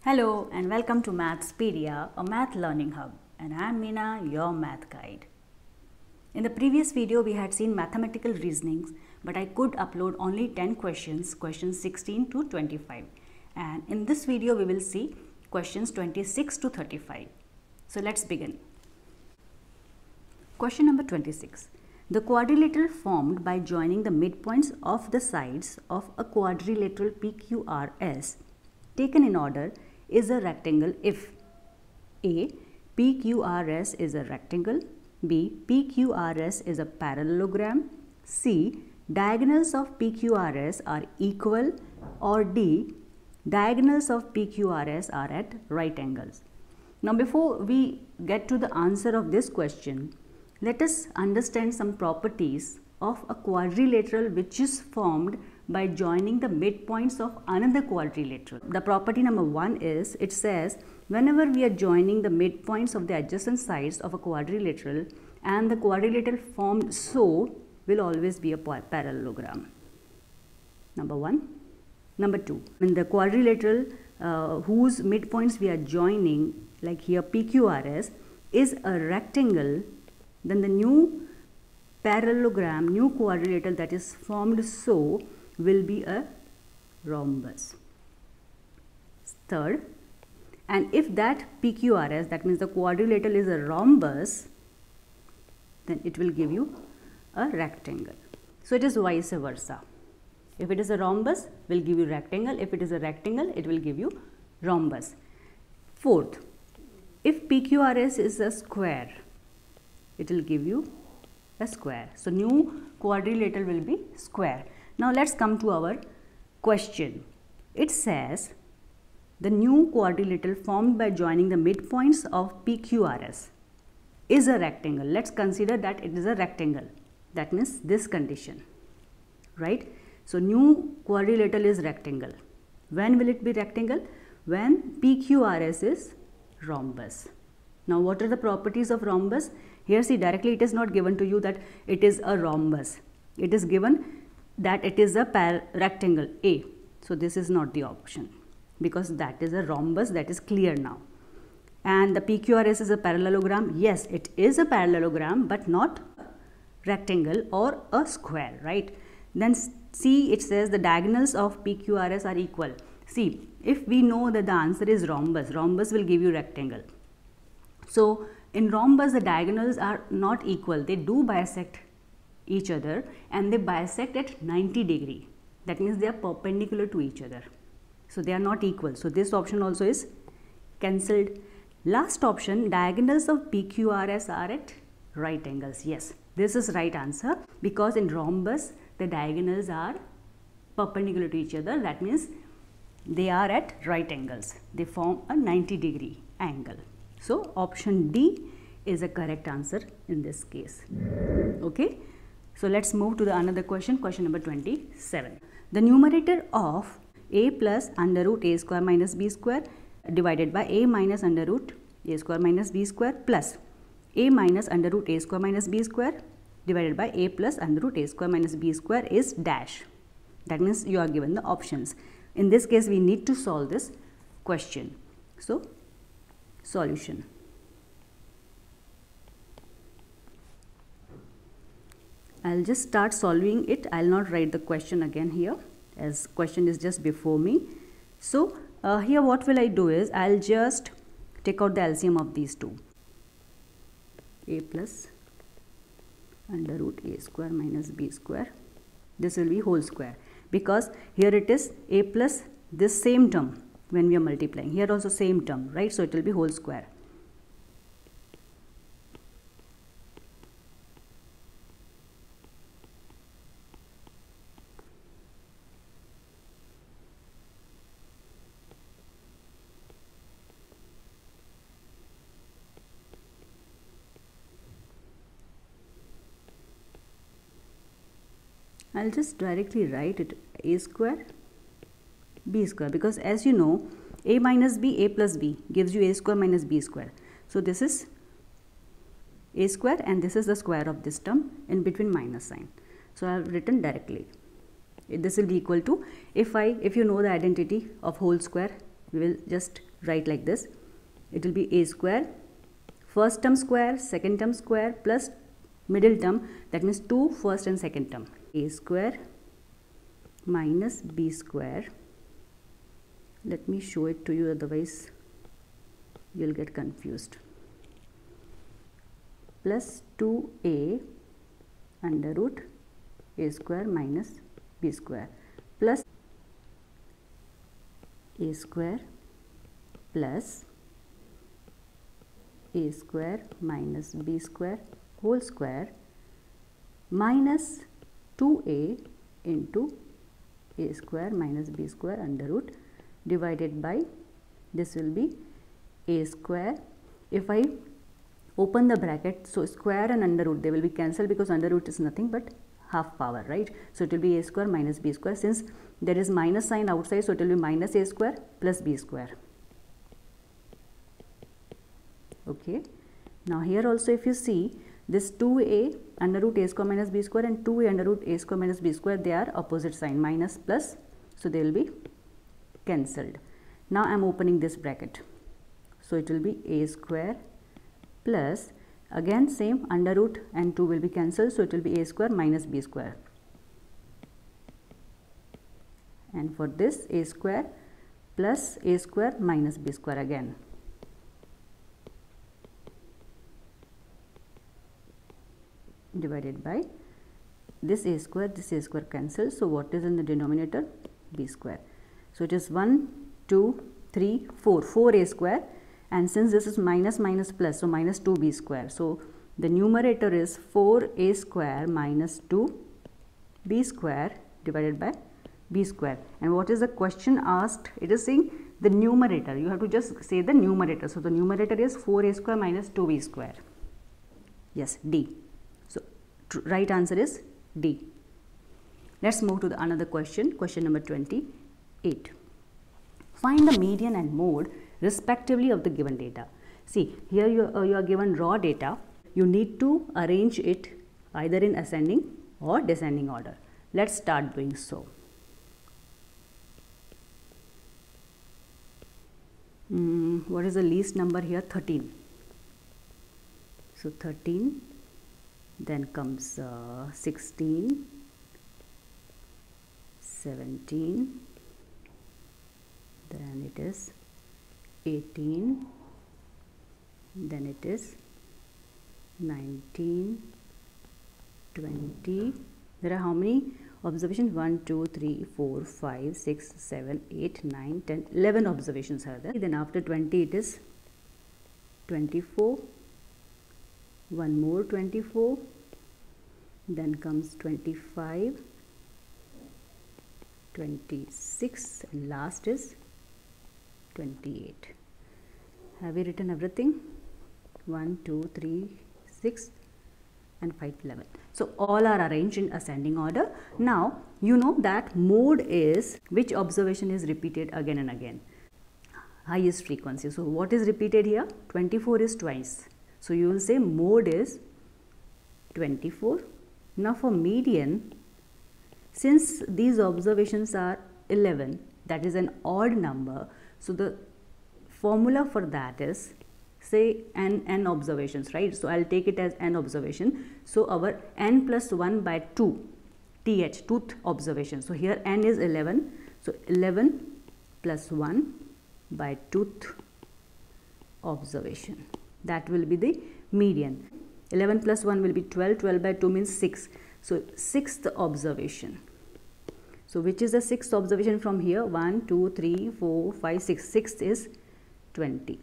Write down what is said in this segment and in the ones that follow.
Hello and welcome to Mathspedia, a math learning hub, and I am Meena, your math guide. In the previous video, we had seen mathematical reasonings, but I could upload only 10 questions, questions 16 to 25. And in this video, we will see questions 26 to 35. So let's begin. Question number 26. The quadrilateral formed by joining the midpoints of the sides of a quadrilateral PQRS taken in order is a rectangle if A. PQRS is a rectangle, B. PQRS is a parallelogram, C. Diagonals of PQRS are equal, or D. Diagonals of PQRS are at right angles. Now before we get to the answer of this question, let us understand some properties of a quadrilateral which is formed by joining the midpoints of another quadrilateral. The property number 1 is, it says, whenever we are joining the midpoints of the adjacent sides of a quadrilateral and the quadrilateral formed so will always be a parallelogram. Number 1. Number 2, when the quadrilateral whose midpoints we are joining, like here PQRS, is a rectangle, then the new parallelogram, new quadrilateral that is formed so will be a rhombus. Third, and if that PQRS, that means the quadrilateral, is a rhombus, then it will give you a rectangle. So it is vice versa. If it is a rhombus, will give you rectangle. If it is a rectangle, it will give you rhombus. Fourth, if PQRS is a square, it will give you a square. So new quadrilateral will be square. Now let's come to our question. It says the new quadrilateral formed by joining the midpoints of PQRS is a rectangle. Let's consider that it is a rectangle. That means this condition, right? So new quadrilateral is rectangle. When will it be rectangle? When PQRS is rhombus. Now what are the properties of rhombus? Here see, directly it is not given to you that it is a rhombus. It is given that it is a rectangle A. So this is not the option because that is a rhombus, that is clear now. And the PQRS is a parallelogram. Yes, it is a parallelogram but not rectangle or a square, right? Then see, it says the diagonals of PQRS are equal. See, if we know that the answer is rhombus, rhombus will give you rectangle. So in rhombus the diagonals are not equal, they do bisect each other and they bisect at 90 degree. That means they are perpendicular to each other. So they are not equal. So this option also is cancelled. Last option, diagonals of PQRS are at right angles. Yes, this is right answer because in rhombus the diagonals are perpendicular to each other. That means they are at right angles. They form a 90 degree angle. So option D is a correct answer in this case. Okay. So let's move to the another question, question number 27. The numerator of a plus under root a square minus b square divided by a minus under root a square minus b square plus a minus under root a square minus b square divided by a plus under root a square minus b square is dash. That means you are given the options. In this case, we need to solve this question. So, solution. I'll just start solving it. I'll not write the question again here as question is just before me. So here what will I do is I'll just take out the LCM of these two. A plus under root a square minus b square. This will be whole square because here it is a plus this same term when we are multiplying. Here also same term, right? So it will be whole square. I'll just directly write it a square b square because as you know a minus b, a plus b gives you a square minus b square. So this is a square and this is the square of this term, in between minus sign. So I have written directly. This will be equal to, if you know the identity of whole square, we will just write like this. It will be a square, first term square, second term square, plus middle term, that means 2 first and second term. A square minus b square. Let me show it to you, otherwise you'll get confused. Plus 2a under root a square minus b square, plus a square plus a square minus b square whole square minus 2a into a square minus b square under root divided by, this will be a square. If I open the bracket, so square and under root, they will be cancelled because under root is nothing but half power, right? So it will be a square minus b square. Since there is minus sign outside, so it will be minus a square plus b square. Okay. Now here also if you see, this 2a under root a square minus b square and 2a under root a square minus b square, they are opposite sign, minus plus, so they will be cancelled. Now I am opening this bracket, so it will be a square plus, again same, under root and 2 will be cancelled, so it will be a square minus b square, and for this a square plus a square minus b square again. Divided by this a square cancelled, so what is in the denominator? B square. So it is 1, 2, 3, 4, 4a square, and since this is minus minus plus, so minus 2b square. So the numerator is 4a square minus 2b square divided by b square. And what is the question asked? It is saying the numerator. You have to just say the numerator. So the numerator is 4a square minus 2b square. Yes, D. So right answer is D. Let's move to the another question. Question number 28. Find the median and mode respectively of the given data. See, here you are given raw data. You need to arrange it either in ascending or descending order. Let's start doing so. What is the least number here? 13. So 13, then comes 16, 17, then it is 18, then it is 19, 20. There are how many observations? 1, 2, 3, 4, 5, 6, 7, 8, 9, 10, 11 observations are there. Then after 20 it is 24, one more 24, then comes 25, 26, and last is 28. Have you written everything? 1, 2, 3, 6 and 5, 11. So all are arranged in ascending order. Now you know that mode is which observation is repeated again and again. Highest frequency. So what is repeated here? 24 is twice. So you will say mode is 24. Now for median, since these observations are 11, that is an odd number, so the formula for that is, say n observations, right? So I'll take it as n observation. So our n plus 1 by 2 th, tooth observation. So here n is 11. So 11 plus 1 by tooth observation. That will be the median. 11 plus 1 will be 12. 12 by 2 means 6. So sixth observation. So which is the sixth observation from here? 1, 2, 3, 4, 5, 6. Sixth is 20.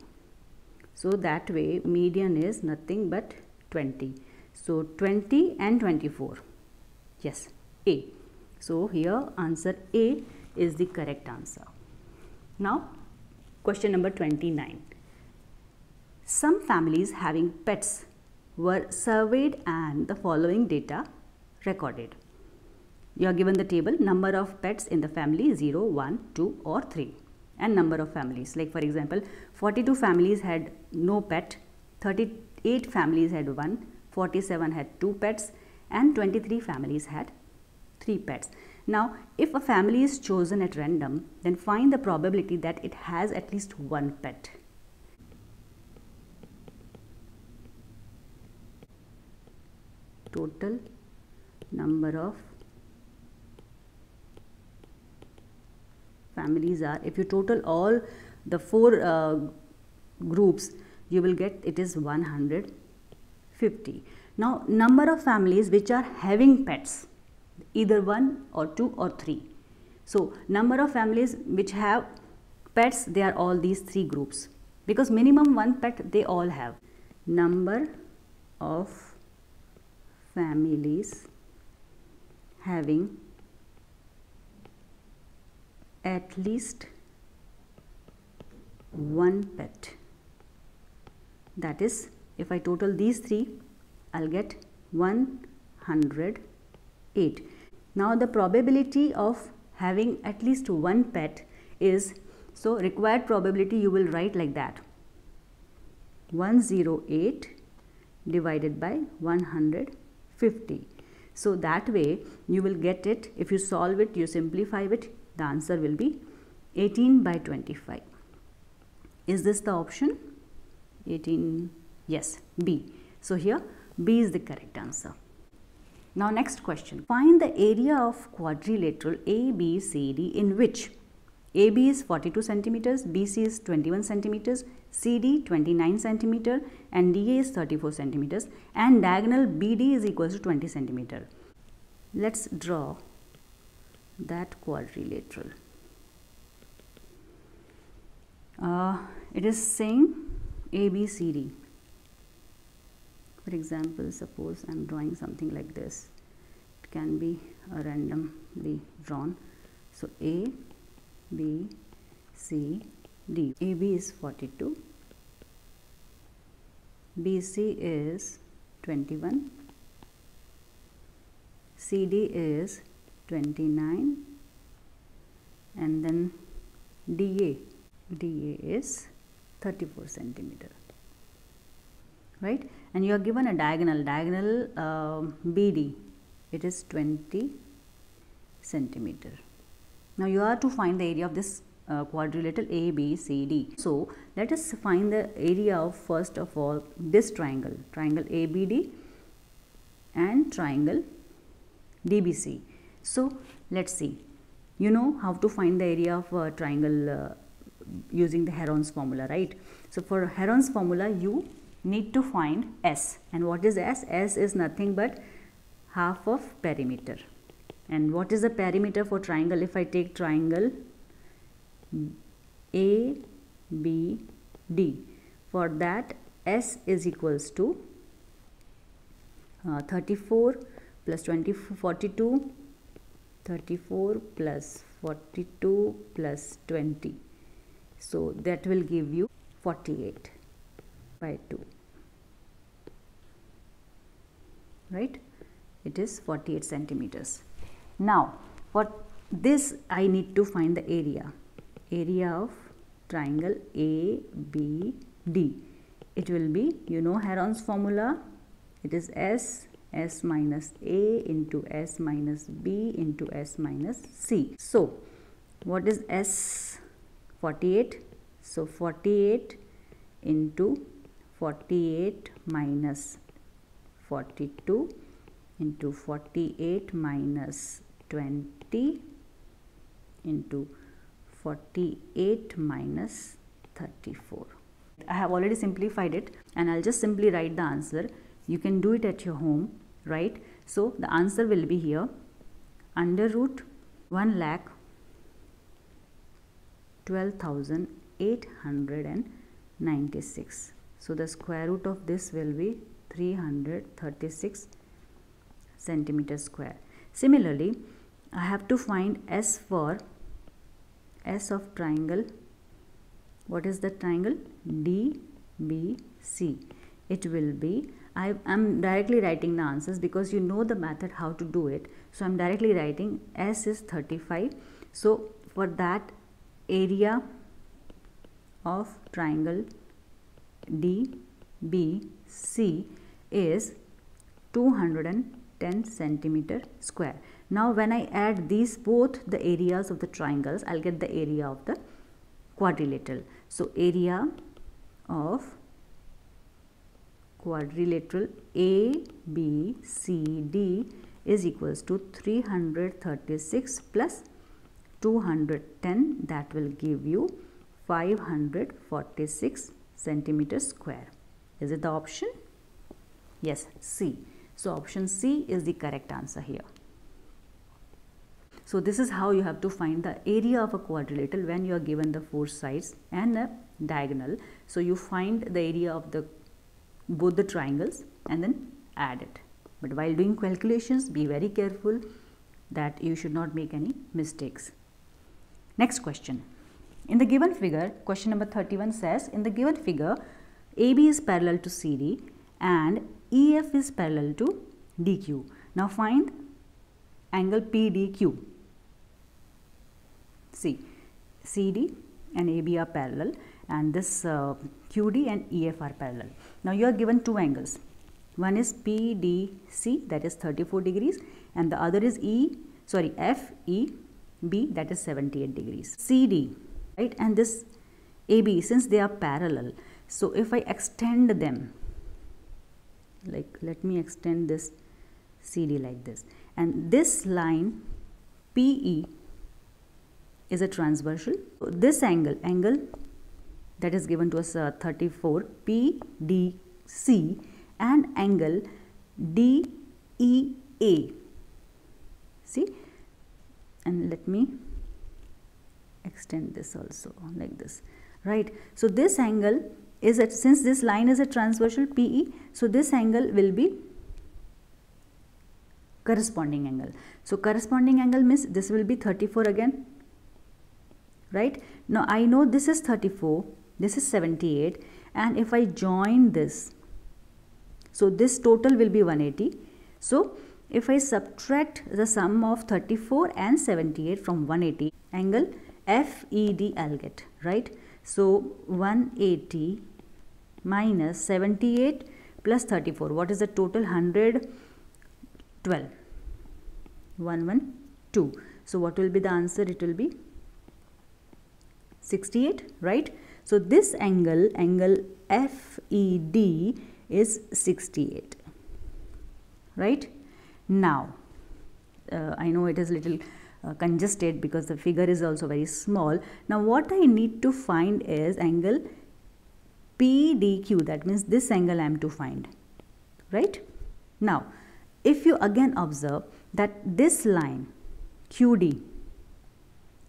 So that way median is nothing but 20. So 20 and 24. Yes, A. So here answer A is the correct answer. Now question number 29. Some families having pets were surveyed and the following data recorded. You are given the table, number of pets in the family 0, 1, 2 or 3, and number of families. Like for example, 42 families had no pet, 38 families had 1, 47 had 2 pets and 23 families had 3 pets. Now, if a family is chosen at random, then find the probability that it has at least one pet. Total number of families are, if you total all the four groups, you will get it is 150. Now, number of families which are having pets, either 1 or 2 or 3. So, number of families which have pets, they are all these three groups, because minimum one pet they all have. Number of families having at least one pet, that is, if I total these three, I'll get 108. Now, the probability of having at least one pet is, so required probability you will write like that, 108 divided by 150. So, that way you will get it, if you solve it, you simplify it, the answer will be 18 by 25. Is this the option? 18, yes, B. So, here B is the correct answer. Now, next question. Find the area of quadrilateral ABCD in which AB is 42 centimeters, BC is 21 centimeters, CD 29 centimeter and DA is 34 centimeters and diagonal BD is equals to 20 centimeter. Let's draw that quadrilateral. It is saying ABCD. For example, suppose I am drawing something like this. It can be randomly drawn. So, A, B, C, D. AB is 42, BC is 21, CD is 29 and then DA is 34 centimeter, right? And you are given a diagonal BD, it is 20 centimeter. Now, you are to find the area of this quadrilateral ABCD. So, let us find the area of, first of all, this triangle ABD and triangle DBC. So, let's see. You know how to find the area of a triangle using the Heron's formula, right? So, for Heron's formula, you need to find S. And what is S? S is nothing but half of perimeter. And what is the perimeter for triangle? If I take triangle ABD, for that S is equals to 34 plus 42, 34 plus 42 plus 20. So, that will give you 48 by 2, right? It is 48 centimeters. Now, for this I need to find the area of triangle ABD. It will be, you know Heron's formula, it is S minus A into S minus B into S minus C. So, what is S? 48. So, 48 into 48 minus 42 into 48 minus 20 into 48 minus 34. I have already simplified it and I'll just simply write the answer. You can do it at your home, right? So, the answer will be here, under root 1,12,896. So, the square root of this will be 336 centimeter square. Similarly, I have to find S for S of triangle. What is the triangle? DBC. It will be, I am directly writing the answers because you know the method how to do it. So, I am directly writing S is 35. So, for that area of triangle DBC is 210 centimeter square. Now when I add these both the areas of the triangles, I'll get the area of the quadrilateral. So area of quadrilateral ABCD is equals to 336 plus 210, that will give you 546 centimeters square. Is it the option? Yes, C. So option C is the correct answer here. So this is how you have to find the area of a quadrilateral when you are given the four sides and a diagonal. So you find the area of the both the triangles and then add it. But while doing calculations, be very careful that you should not make any mistakes. Next question. In the given figure, question number 31 says, in the given figure, AB is parallel to CD and EF is parallel to DQ. Now find angle PDQ. See, CD and AB are parallel and this QD and EF are parallel. Now you are given two angles. One is PDC, that is 34 degrees, and the other is FEB, that is 78 degrees. CD, right, and this AB, since they are parallel, so if I extend them, like let me extend this CD like this, and this line PE is a transversal. So this angle that is given to us 34 PDC and angle DEA. See, and let me extend this also like this, right? So this angle is at, since this line is a transversal PE, so this angle will be corresponding angle. So corresponding angle means this will be 34 again, right? Now I know this is 34, this is 78, and if I join this, so this total will be 180. So if I subtract the sum of 34 and 78 from 180, angle FED I'll get, right? So 180 minus 78 plus 34, what is the total? 112, 112. So what will be the answer? It will be 68, right? So this angle FED is 68, right? Now I know it is little congested because the figure is also very small. Now what I need to find is angle PDQ, that means this angle I am to find, right? Now if you again observe that this line QD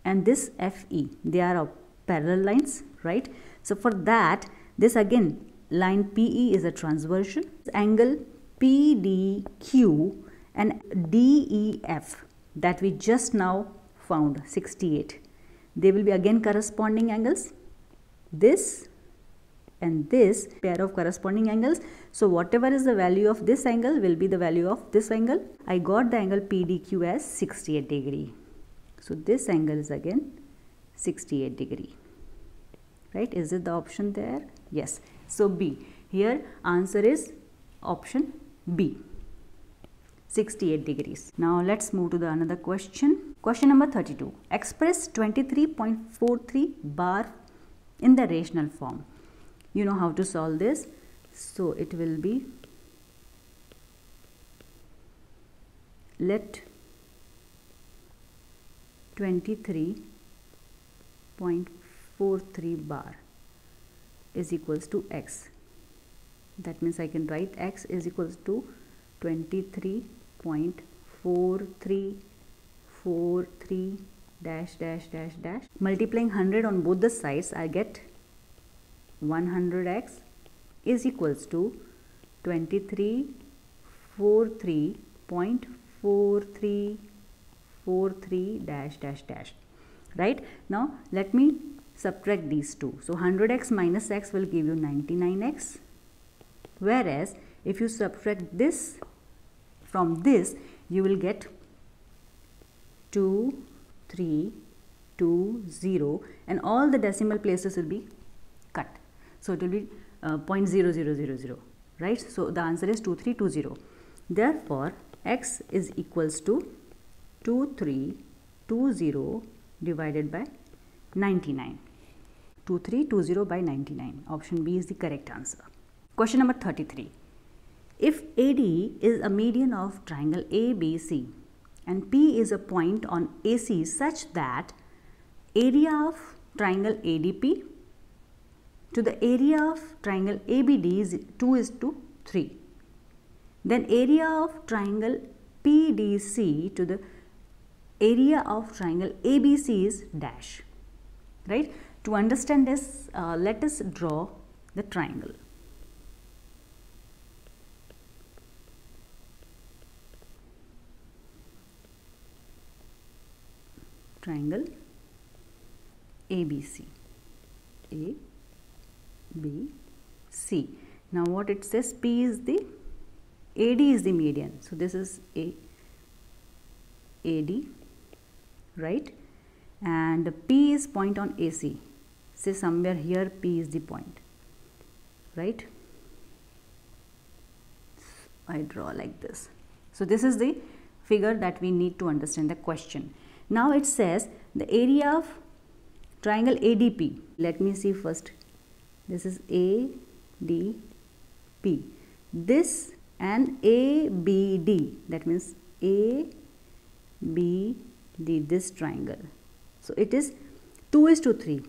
and this FE, they are parallel lines, right? So for that, this again line PE is a transversal, angle PDQ and DEF that we just now found 68, they will be again corresponding angles, this and this pair of corresponding angles. So whatever is the value of this angle will be the value of this angle. I got the angle PDQ as 68 degree. So this angle is again 68 degree, right? Is it the option there? Yes. So B, here answer is option B, 68 degrees. Now let's move to the another question. Question number 32. Express 23.43 bar in the rational form. You know how to solve this. So it will be, let 23.43 bar is equals to x. That means I can write x is equals to 23.4343 dash dash dash dash. Multiplying 100 on both the sides, I get 100x is equals to 2343.4343 dash dash dash, right? Now let me subtract these two. So 100x minus x will give you 99x, whereas if you subtract this from this, you will get 2320, and all the decimal places will be cut. So it will be 0.0000, right? So the answer is 2320. Therefore, x is equals to 2320 divided by 99. 2320 by 99. Option B is the correct answer. Question number 33. If AD is a median of triangle ABC and P is a point on AC such that area of triangle ADP to the area of triangle ABD is 2:3, then area of triangle PDC to the area of triangle ABC is dash, right? To understand this, let us draw the triangle. Triangle ABC. A, B, C. Now what it says, P is the, AD is the median. So this is AD, right? And P is point on AC. Say somewhere here P is the point, right? I draw like this. So this is the figure that we need to understand the question. Now it says the area of triangle ADP. Let me see first. This is ADP. This and ABD, that means ABD, this triangle. So it is 2:3.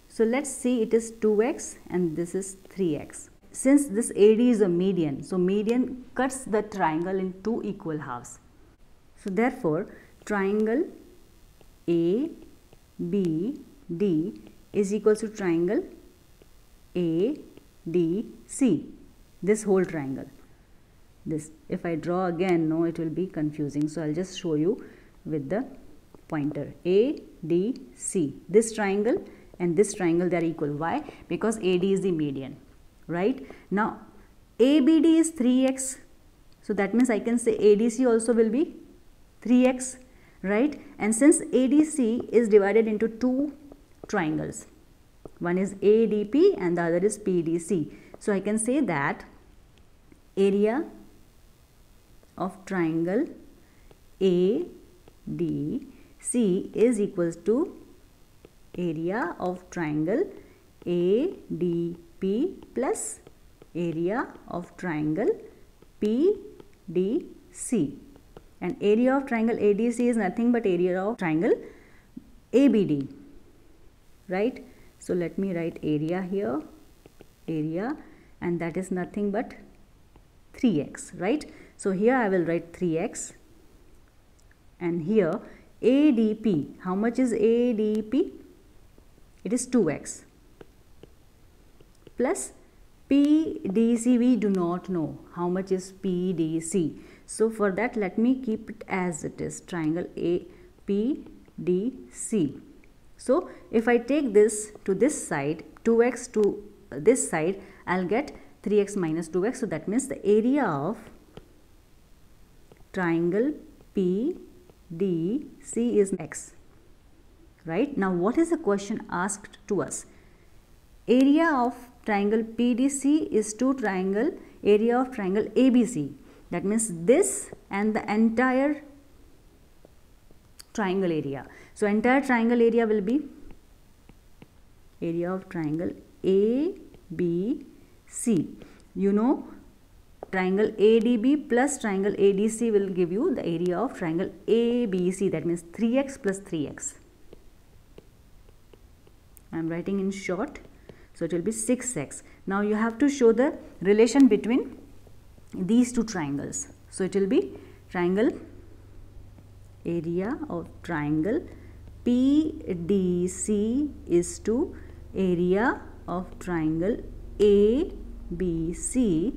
So let's see, it is 2x and this is 3x. Since this AD is a median, so median cuts the triangle in two equal halves. So therefore, triangle ABD is equal to triangle ADC, this whole triangle. This, if I draw again, no, it will be confusing. So I'll just show you with the pointer. ADC, this triangle and this triangle, they are equal. Why? Because AD is the median, right? Now ABD is 3x, so that means I can say ADC also will be 3x, right? And since ADC is divided into two triangles, one is ADP and the other is PDC, so I can say that area of triangle ADC is equals to area of triangle ADP plus area of triangle PDC, and area of triangle ADC is nothing but area of triangle ABD, right? So let me write area here, area, and that is nothing but 3x, right? So here I will write 3x, and here ADP, how much is ADP? It is 2x plus PDC, we do not know how much is PDC. So for that, let me keep it as it is, triangle APDC. So if I take this to this side, 2x to this side, I'll get 3x minus 2x. So that means the area of triangle PDC is x, right? Now what is the question asked to us? Area of triangle PDC is to triangle area of triangle ABC. That means this and the entire triangle area. So entire triangle area will be area of triangle ABC. You know, triangle ADB plus triangle ADC will give you the area of triangle ABC. That means 3x plus 3x. I am writing in short. So it will be 6x. Now you have to show the relation between these two triangles. So it will be triangle area of triangle PDC is to area of triangle ABC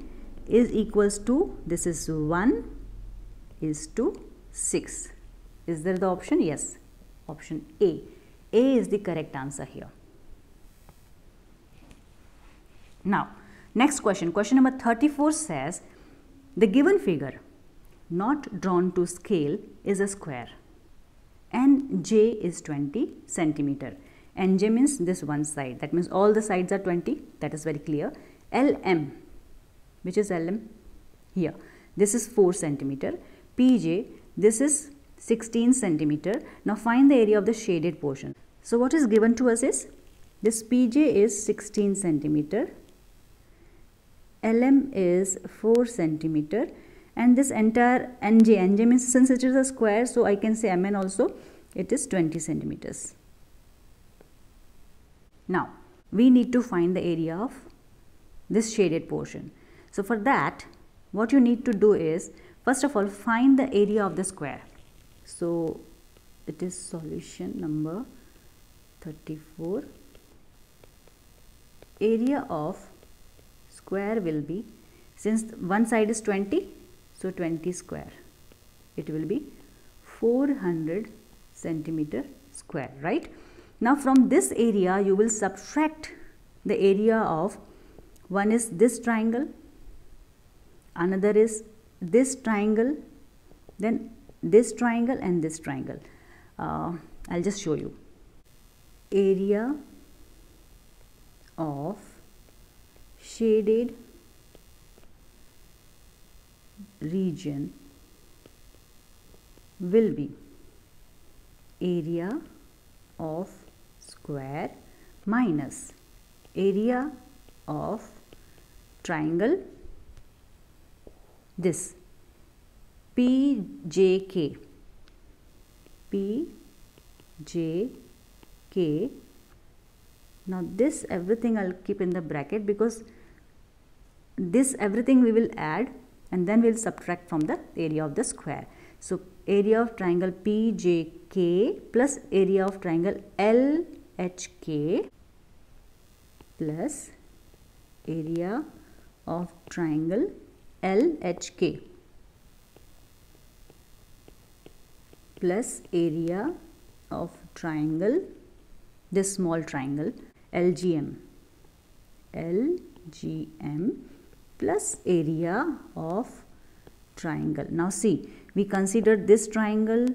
is equals to, this is 1 is to 6. Is there the option? Yes. Option A. A is the correct answer here. Now, next question. Question number 34 says, the given figure not drawn to scale is a square. NJ is 20 centimeter. NJ means this one side. That means all the sides are 20. That is very clear. LM, which is LM? Here. This is 4 centimeter. PJ, this is 16 centimeter. Now find the area of the shaded portion. So what is given to us is this PJ is 16 centimeter, LM is 4 centimeter, and this entire NJ means since it is a square, so I can say MN also, it is 20 centimeters. Now we need to find the area of this shaded portion. So for that, what you need to do is, first of all, find the area of the square. So it is solution number 34. Area of square will be, since one side is 20, so 20 square, it will be 400 centimeter square, right? Now from this area you will subtract the area of, one is this triangle, another is this triangle, then this triangle and this triangle. I'll just show you. Area of shaded region will be area of square minus area of triangle, this PJK, now this everything I'll keep in the bracket, because this everything we will add and then we'll subtract from the area of the square. So area of triangle PJK plus area of triangle LHK plus area of triangle LHK plus area of triangle, this small triangle LGM plus area of triangle. Now see, we considered this triangle,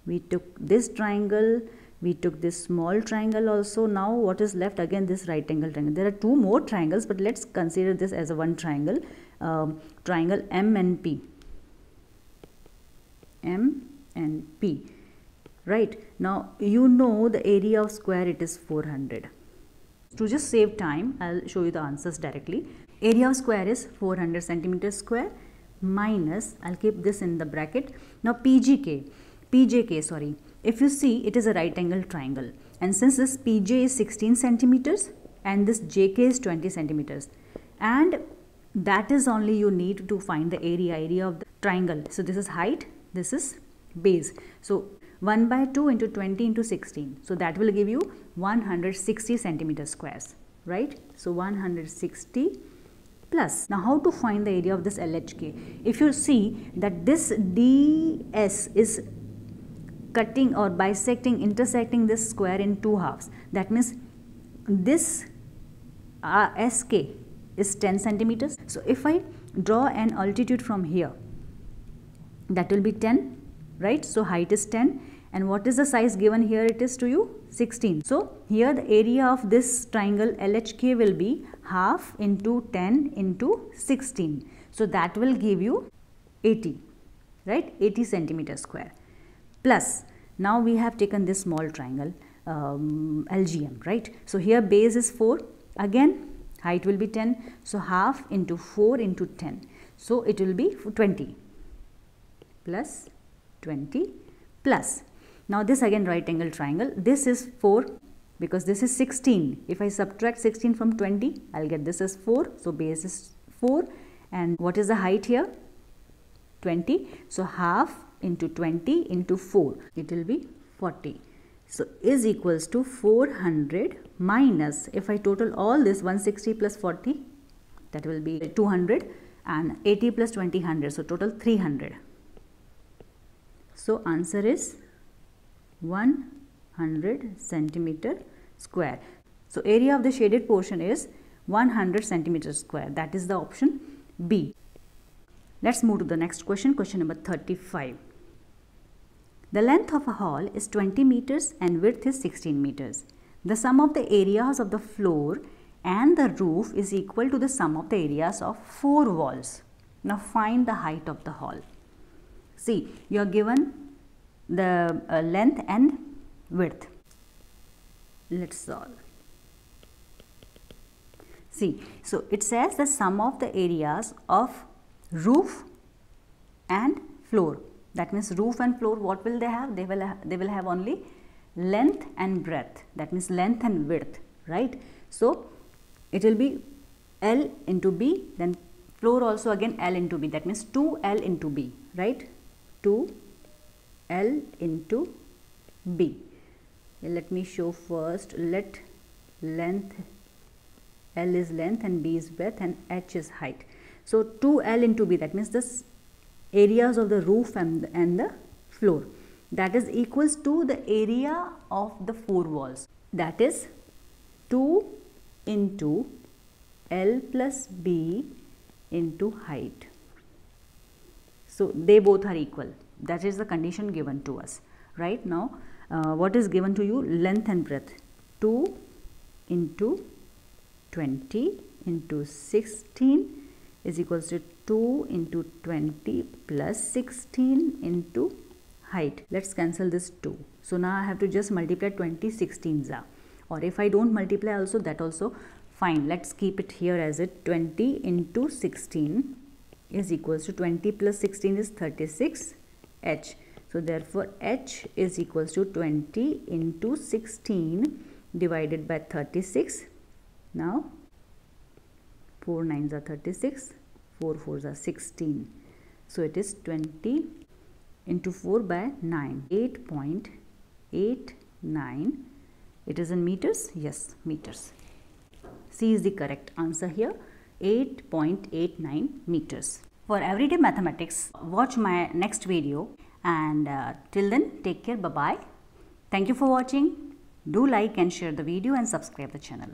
we took this triangle, we took this small triangle also. Now what is left? Again this right angle triangle. There are two more triangles, but let's consider this as a one triangle, triangle MNP, right? Now you know the area of square, it is 400. To just save time, I'll show you the answers directly. Area of square is 400 centimeters square minus, I'll keep this in the bracket. Now PJK, sorry, if you see, it is a right angle triangle, and since this PJ is 16 centimeters and this JK is 20 centimeters, and that is only you need to find the area of the triangle. So this is height, this is base. So 1 by 2 into 20 into 16. So that will give you 160 centimeter squares, right? So 160 plus. Now how to find the area of this LHK? If you see that this DS is cutting or bisecting, intersecting this square in two halves, that means this SK is 10 centimeters. So if I draw an altitude from here, that will be 10, right? So height is 10, and what is the size given here? It is to you 16. So here the area of this triangle LHK will be half into 10 into 16. So that will give you 80, right? 80 centimeter square. Plus now we have taken this small triangle LGM, right? So here base is 4, again height will be 10, so half into 4 into 10, so it will be 20 plus 20 plus. Now this again right angle triangle, this is 4 because this is 16. If I subtract 16 from 20, I'll get this as 4. So base is 4, and what is the height here? 20. So half into 20 into 4, it will be 40. So is equals to 400 minus, if I total all this, 160 plus 40, that will be 200, and 80 plus 20, 100. So total 300. So answer is 100 centimeter square. So area of the shaded portion is 100 centimeters square. That is the option B. Let's move to the next question, question number 35. The length of a hall is 20 meters and width is 16 meters. The sum of the areas of the floor and the roof is equal to the sum of the areas of 4 walls. Now find the height of the hall. See, you are given the length and width. Let's solve. See, so it says the sum of the areas of roof and floor. That means roof and floor, what will they have? They will have only length and breadth. That means length and width, right? So it will be L into B, then floor also again L into B. That means 2L into B, right? 2L into B. Let me show first. Let length, L is length and B is breadth and H is height. So 2L into B, that means this areas of the roof and the floor, that is equals to the area of the four walls, that is 2 into L plus B into height. So they both are equal. That is the condition given to us. Right now, what is given to you? Length and breadth. 2 into 20 into 16 is equals to 2 into 20 plus 16 into height. Let's cancel this 2. So now I have to just multiply 20 16s, or if I don't multiply also, that also fine. Let's keep it here as it 20 into 16 is equals to 20 plus 16 is 36 H. So therefore H is equals to 20 into 16 divided by 36. Now 4 9s are 36, 4 4s are 16. So it is 20 into 4 by 9, 8.89. It is in meters? Yes, meters. C is the correct answer here, 8.89 meters. For everyday mathematics, watch my next video, and till then, take care. Bye bye. Thank you for watching. Do like and share the video and subscribe the channel.